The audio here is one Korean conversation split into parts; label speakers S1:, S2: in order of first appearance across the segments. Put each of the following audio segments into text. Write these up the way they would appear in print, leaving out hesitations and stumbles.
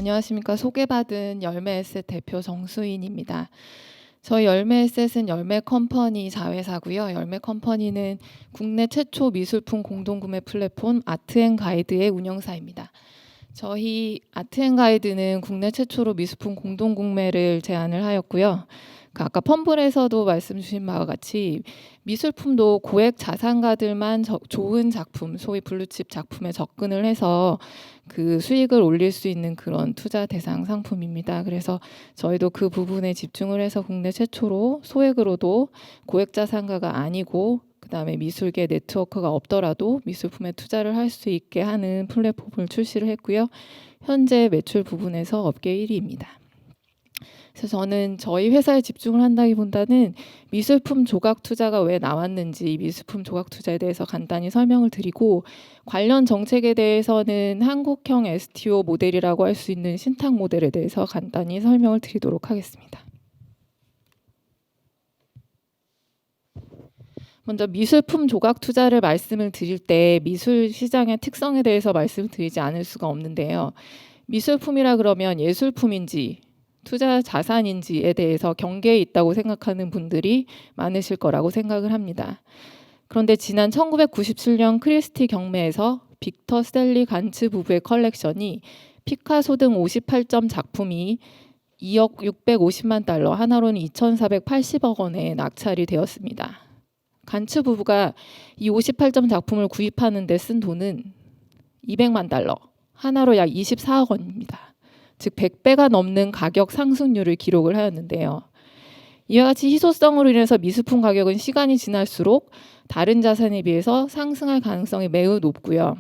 S1: 안녕하십니까. 소개받은 열매에셋 대표 정수인입니다. 저희 열매에셋은 열매컴퍼니 자회사고요. 열매컴퍼니는 국내 최초 미술품 공동구매 플랫폼 아트앤가이드의 운영사입니다. 저희 아트앤가이드는 국내 최초로 미술품 공동구매를 제안을 하였고요. 아까 펌블에서도 말씀 주신 바와 같이 미술품도 고액 자산가들만 좋은 작품, 소위 블루칩 작품에 접근을 해서 그 수익을 올릴 수 있는 그런 투자 대상 상품입니다. 그래서 저희도 그 부분에 집중을 해서 국내 최초로 소액으로도 고액 자산가가 아니고 그다음에 미술계 네트워크가 없더라도 미술품에 투자를 할 수 있게 하는 플랫폼을 출시를 했고요. 현재 매출 부분에서 업계 1위입니다. 그래서 저는 저희 회사에 집중을 한다기보다는 미술품 조각 투자가 왜 나왔는지 미술품 조각 투자에 대해서 간단히 설명을 드리고 관련 정책에 대해서는 한국형 STO 모델이라고 할 수 있는 신탁 모델에 대해서 간단히 설명을 드리도록 하겠습니다. 먼저 미술품 조각 투자를 말씀을 드릴 때 미술 시장의 특성에 대해서 말씀을 드리지 않을 수가 없는데요. 미술품이라 그러면 예술품인지 투자 자산인지에 대해서 경계에 있다고 생각하는 분들이 많으실 거라고 생각을 합니다. 그런데 지난 1997년 크리스티 경매에서 빅터 스탠리 간츠 부부의 컬렉션이 피카소 등 58점 작품이 2억 650만 달러, 하나로는 2,480억 원에 낙찰이 되었습니다. 간츠 부부가 이 58점 작품을 구입하는 데 쓴 돈은 200만 달러, 하나로 약 24억 원입니다. 즉 100배가 넘는 가격 상승률을 기록을 하였는데요. 이와 같이 희소성으로 인해서 미술품 가격은 시간이 지날수록 다른 자산에 비해서 상승할 가능성이 매우 높고요.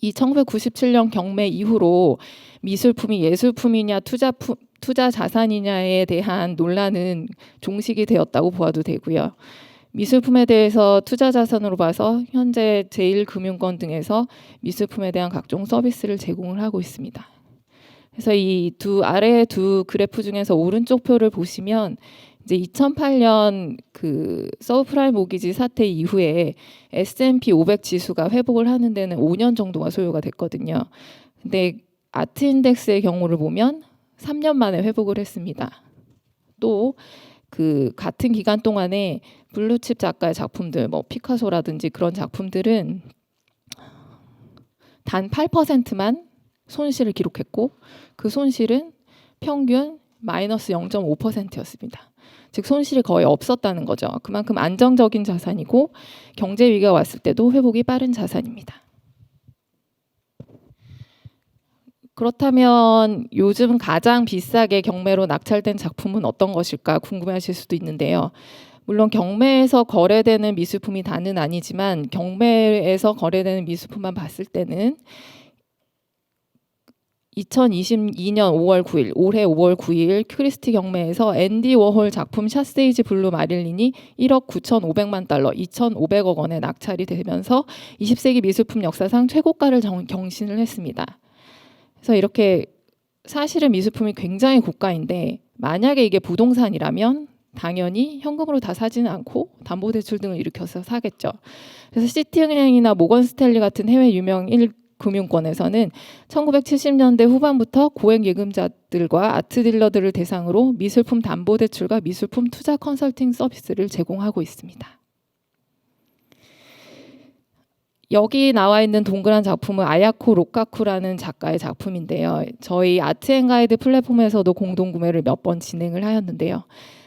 S1: 이 1997년 경매 이후로 미술품이 예술품이냐 투자 자산이냐에 대한 논란은 종식이 되었다고 보아도 되고요. 미술품에 대해서 투자 자산으로 봐서 현재 제1금융권 등에서 미술품에 대한 각종 서비스를 제공을 하고 있습니다. 그래서 이 아래 두 그래프 중에서 오른쪽 표를 보시면 이제 2008년 그 서브프라임 모기지 사태 이후에 S&P 500 지수가 회복을 하는 데는 5년 정도가 소요가 됐거든요. 근데 아트 인덱스의 경우를 보면 3년 만에 회복을 했습니다. 또 그 같은 기간 동안에 블루칩 작가의 작품들, 뭐 피카소라든지 그런 작품들은 단 8%만 손실을 기록했고 그 손실은 평균 마이너스 0.5%였습니다. 즉 손실이 거의 없었다는 거죠. 그만큼 안정적인 자산이고 경제 위기가 왔을 때도 회복이 빠른 자산입니다. 그렇다면 요즘 가장 비싸게 경매로 낙찰된 작품은 어떤 것일까 궁금해하실 수도 있는데요. 물론 경매에서 거래되는 미술품이 다는 아니지만 경매에서 거래되는 미술품만 봤을 때는 2022년 5월 9일, 올해 5월 9일 크리스티 경매에서 앤디 워홀 작품 샷세이지 블루 마릴린이 1억 9,500만 달러, 2,500억 원에 낙찰이 되면서 20세기 미술품 역사상 최고가를 경신을 했습니다. 그래서 이렇게 사실은 미술품이 굉장히 고가인데 만약에 이게 부동산이라면 당연히 현금으로 다 사지는 않고 담보대출 등을 일으켜서 사겠죠. 그래서 시티은행이나 모건 스탠리 같은 해외 유명 금융권에서는 1970년대 후반부터 고액 예금자들과 아트 딜러들을 대상으로 미술품 담보대출과 미술품 투자 컨설팅 서비스를 제공하고 있습니다. 여기 나와 있는 동그란 작품은 아야코 로카쿠라는 작가의 작품인데요. 저희 아트앤가이드 플랫폼에서도 공동구매를 몇 번 진행을 하였는데요.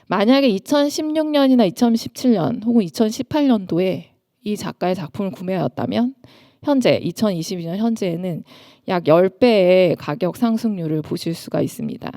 S1: 만약에 2016년이나 2017년 혹은 2018년도에 이 작가의 작품을 구매하였다면 현재 2022년 현재에는 약 10배의 가격 상승률을 보실 수가 있습니다.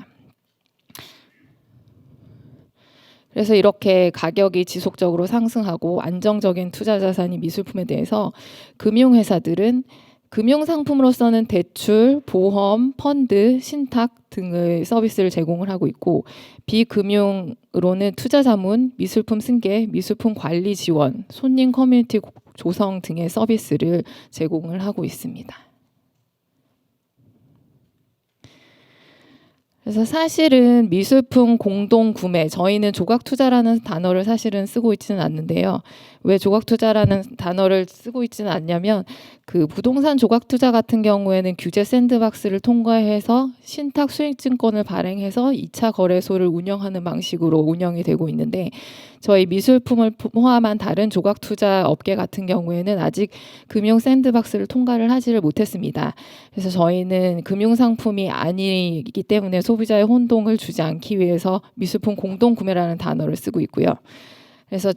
S1: 그래서 이렇게 가격이 지속적으로 상승하고 안정적인 투자 자산이 미술품에 대해서 금융회사들은 금융상품으로서는 대출, 보험, 펀드, 신탁 등의 서비스를 제공을 하고 있고 비금융으로는 투자자문, 미술품 승계, 미술품 관리 지원, 손님 커뮤니티 조성 등의 서비스를 제공을 하고 있습니다. 그래서 사실은 미술품 공동 구매, 저희는 조각 투자라는 단어를 사실은 쓰고 있지는 않는데요. 왜 조각 투자라는 단어를 쓰고 있지는 않냐면 그 부동산 조각 투자 같은 경우에는 규제 샌드박스를 통과해서 신탁 수익증권을 발행해서 2차 거래소를 운영하는 방식으로 운영이 되고 있는데 저희 미술품을 포함한 다른 조각 투자 업계 같은 경우에는 아직 금융 샌드박스를 통과를 하지를 못했습니다. 그래서 저희는 금융 상품이 아니기 때문에 소비자의 혼동을 주지 않기 위해서 미술품 공동 구매라는 단어를 쓰고 있고요. 그래서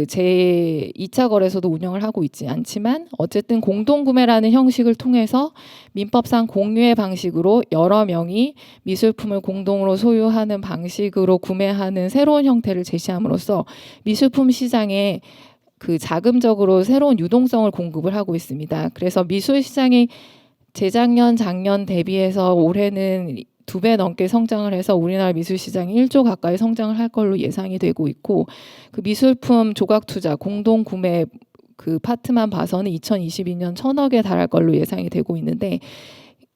S1: 제 2차 거래소도 운영을 하고 있지 않지만 어쨌든 공동구매라는 형식을 통해서 민법상 공유의 방식으로 여러 명이 미술품을 공동으로 소유하는 방식으로 구매하는 새로운 형태를 제시함으로써 미술품 시장에 그 자금적으로 새로운 유동성을 공급을 하고 있습니다. 그래서 미술 시장이 재작년, 작년 대비해서 올해는 2배 넘게 성장을 해서 우리나라 미술 시장이 1조 가까이 성장을 할 걸로 예상이 되고 있고 그 미술품 조각 투자 공동 구매 그 파트만 봐서는 2022년 1,000억에 달할 걸로 예상이 되고 있는데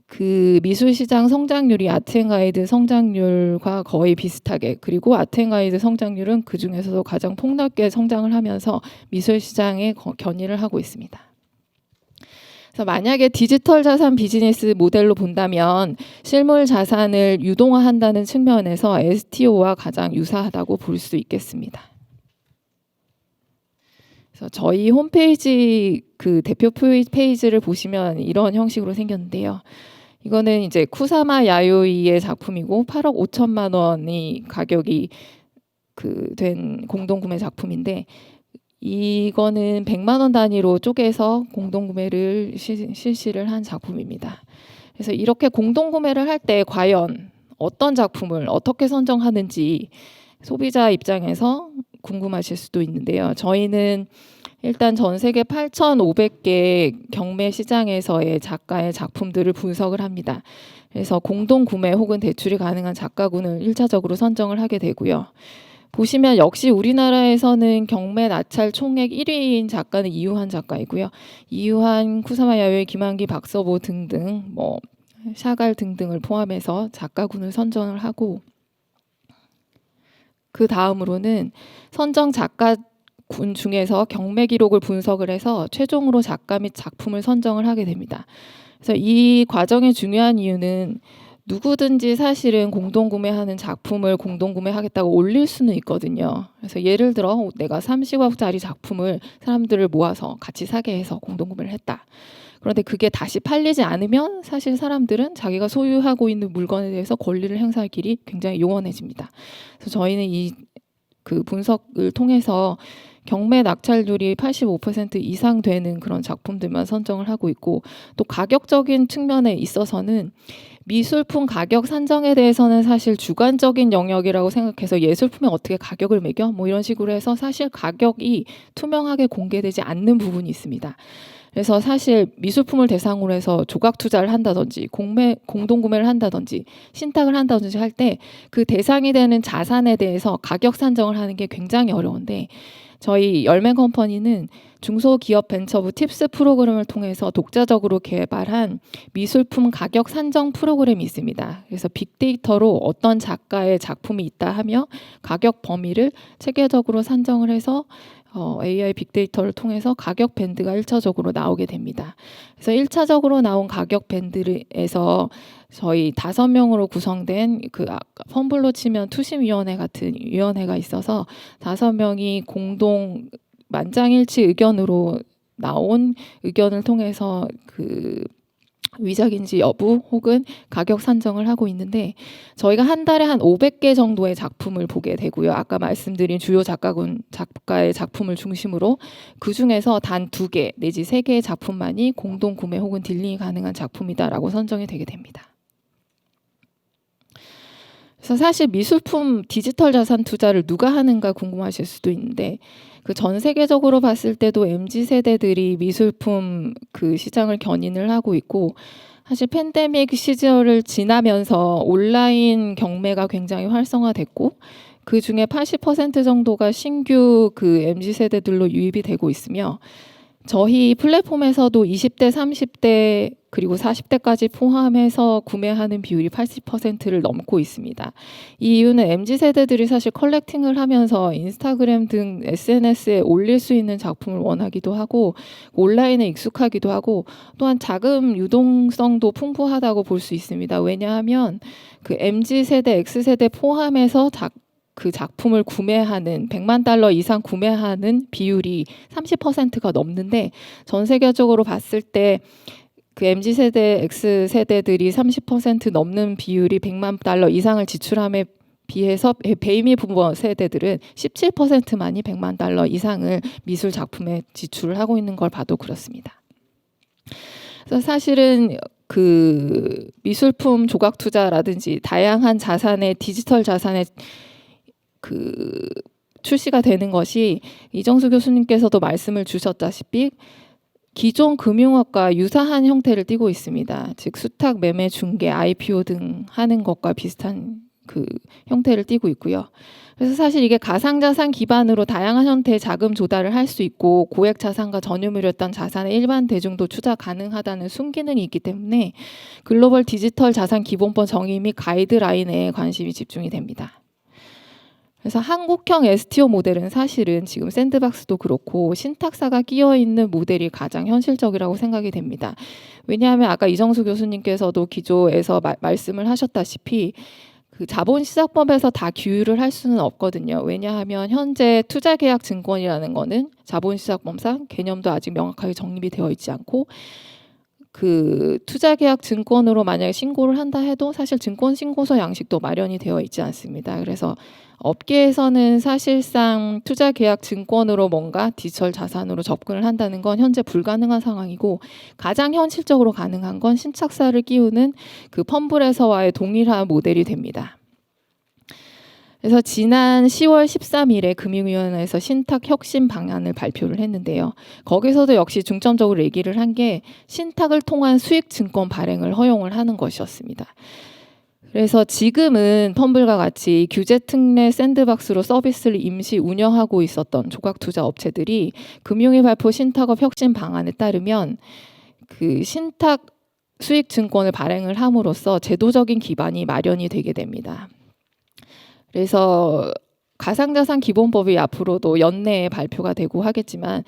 S1: 그 미술 시장 성장률이 아트앤가이드 성장률과 거의 비슷하게 그리고 아트앤가이드 성장률은 그 중에서도 가장 폭넓게 성장을 하면서 미술 시장에 견인을 하고 있습니다. 그래서 만약에 디지털 자산 비즈니스 모델로 본다면 실물 자산을 유동화한다는 측면에서 STO와 가장 유사하다고 볼 수 있겠습니다. 그래서 저희 홈페이지 그 대표 페이지를 보시면 이런 형식으로 생겼는데요. 이거는 이제 쿠사마 야요이의 작품이고 8억 5천만 원이 가격이 된 공동구매 작품인데 이거는 100만 원 단위로 쪼개서 공동구매를 실시를 한 작품입니다. 그래서 이렇게 공동구매를 할 때 과연 어떤 작품을 어떻게 선정하는지 소비자 입장에서 궁금하실 수도 있는데요. 저희는 일단 전 세계 8,500개 경매 시장에서의 작가의 작품들을 분석을 합니다. 그래서 공동구매 혹은 대출이 가능한 작가군을 1차적으로 선정을 하게 되고요. 보시면 역시 우리나라에서는 경매 낙찰 총액 1위인 작가는 이유한 작가이고요. 이유한, 쿠사마 야요이, 김한기, 박서보 등등 뭐 샤갈 등등을 포함해서 작가군을 선정을 하고 그 다음으로는 선정 작가군 중에서 경매 기록을 분석을 해서 최종으로 작가 및 작품을 선정을 하게 됩니다. 그래서 이 과정의 중요한 이유는 누구든지 사실은 공동구매하는 작품을 공동구매하겠다고 올릴 수는 있거든요. 그래서 예를 들어 내가 30억짜리 작품을 사람들을 모아서 같이 사게 해서 공동구매를 했다. 그런데 그게 다시 팔리지 않으면 사실 사람들은 자기가 소유하고 있는 물건에 대해서 권리를 행사할 길이 굉장히 요원해집니다. 그래서 저희는 그 분석을 통해서 경매 낙찰률이 85% 이상 되는 그런 작품들만 선정을 하고 있고 또 가격적인 측면에 있어서는 미술품 가격 산정에 대해서는 사실 주관적인 영역이라고 생각해서 예술품에 어떻게 가격을 매겨? 뭐 이런 식으로 해서 사실 가격이 투명하게 공개되지 않는 부분이 있습니다. 그래서 사실 미술품을 대상으로 해서 조각 투자를 한다든지 공동구매를 한다든지 신탁을 한다든지 할 때 그 대상이 되는 자산에 대해서 가격 산정을 하는 게 굉장히 어려운데 저희 열매 컴퍼니는 중소기업 벤처부 팁스 프로그램을 통해서 독자적으로 개발한 미술품 가격 산정 프로그램이 있습니다. 그래서 빅데이터로 어떤 작가의 작품이 있다 하며 가격 범위를 체계적으로 산정을 해서 AI 빅데이터를 통해서 가격 밴드가 1차적으로 나오게 됩니다. 그래서 1차적으로 나온 가격 밴드에서 저희 5명으로 구성된 그 펌블로 치면 투심위원회 같은 위원회가 있어서 5명이 공동 만장일치 의견으로 나온 의견을 통해서 그 위작인지 여부 혹은 가격 산정을 하고 있는데 저희가 한 달에 한 500개 정도의 작품을 보게 되고요. 아까 말씀드린 주요 작가의 작품을 중심으로 그중에서 단 2개 내지 3개의 작품만이 공동 구매 혹은 딜링이 가능한 작품이다라고 선정이 되게 됩니다. 그래서 사실 미술품 디지털 자산 투자를 누가 하는가 궁금하실 수도 있는데 그 전 세계적으로 봤을 때도 MZ 세대들이 미술품 그 시장을 견인을 하고 있고 사실 팬데믹 시절을 지나면서 온라인 경매가 굉장히 활성화됐고 그 중에 80% 정도가 신규 그 MZ 세대들로 유입이 되고 있으며 저희 플랫폼에서도 20대, 30대 그리고 40대까지 포함해서 구매하는 비율이 80%를 넘고 있습니다. 이 이유는 MZ세대들이 사실 컬렉팅을 하면서 인스타그램 등 SNS에 올릴 수 있는 작품을 원하기도 하고 온라인에 익숙하기도 하고 또한 자금 유동성도 풍부하다고 볼 수 있습니다. 왜냐하면 그 MZ세대, X세대 포함해서 그 작품을 구매하는 100만 달러 이상 구매하는 비율이 30%가 넘는데 전 세계적으로 봤을 때 그 MZ세대, X세대들이 30% 넘는 비율이 100만 달러 이상을 지출함에 비해서 베이비 부모 세대들은 17%만이 100만 달러 이상을 미술 작품에 지출을 하고 있는 걸 봐도 그렇습니다. 그래서 사실은 그 미술품 조각 투자라든지 다양한 자산의 디지털 자산의 그 출시가 되는 것이 이정수 교수님께서도 말씀을 주셨다시피 기존 금융업과 유사한 형태를 띠고 있습니다. 즉 수탁, 매매, 중개, IPO 등 하는 것과 비슷한 그 형태를 띠고 있고요. 그래서 사실 이게 가상자산 기반으로 다양한 형태의 자금 조달을 할 수 있고 고액 자산과 전유물이었던 자산의 일반 대중도 투자 가능하다는 순기능이 있기 때문에 글로벌 디지털 자산 기본법 정의 및 가이드라인에 관심이 집중이 됩니다. 그래서 한국형 STO 모델은 사실은 지금 샌드박스도 그렇고 신탁사가 끼어 있는 모델이 가장 현실적이라고 생각이 됩니다. 왜냐하면 아까 이정수 교수님께서도 기조에서 말씀을 하셨다시피 그 자본시장법에서 다 규율을 할 수는 없거든요. 왜냐하면 현재 투자계약증권이라는 거는 자본시장법상 개념도 아직 명확하게 정립이 되어 있지 않고 그 투자계약증권으로 만약에 신고를 한다 해도 사실 증권신고서 양식도 마련이 되어 있지 않습니다. 그래서 업계에서는 사실상 투자계약증권으로 뭔가 디지털 자산으로 접근을 한다는 건 현재 불가능한 상황이고 가장 현실적으로 가능한 건 신탁사를 끼우는 그 펌블에서와의 동일한 모델이 됩니다. 그래서 지난 10월 13일에 금융위원회에서 신탁 혁신 방안을 발표를 했는데요. 거기서도 역시 중점적으로 얘기를 한 게 신탁을 통한 수익 증권 발행을 허용을 하는 것이었습니다. 그래서 지금은 텀블과 같이 규제 특례 샌드박스로 서비스를 임시 운영하고 있었던 조각투자 업체들이 금융위 발표 신탁업 혁신 방안에 따르면 그 신탁 수익 증권을 발행을 함으로써 제도적인 기반이 마련이 되게 됩니다. 그래서 가상자산 기본법이 앞으로도 연내에 발표가 되고 하겠지만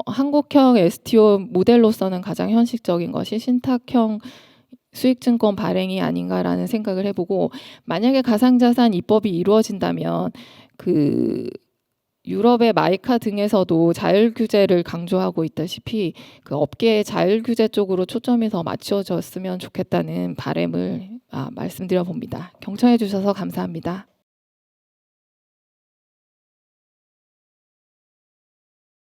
S1: 한국형 STO 모델로서는 가장 현실적인 것이 신탁형 수익증권 발행이 아닌가라는 생각을 해보고 만약에 가상자산 입법이 이루어진다면 그 유럽의 마이카 등에서도 자율 규제를 강조하고 있다시피 그 업계의 자율 규제 쪽으로 초점이 더 맞춰졌으면 좋겠다는 바람을 말씀드려 봅니다. 경청해 주셔서 감사합니다.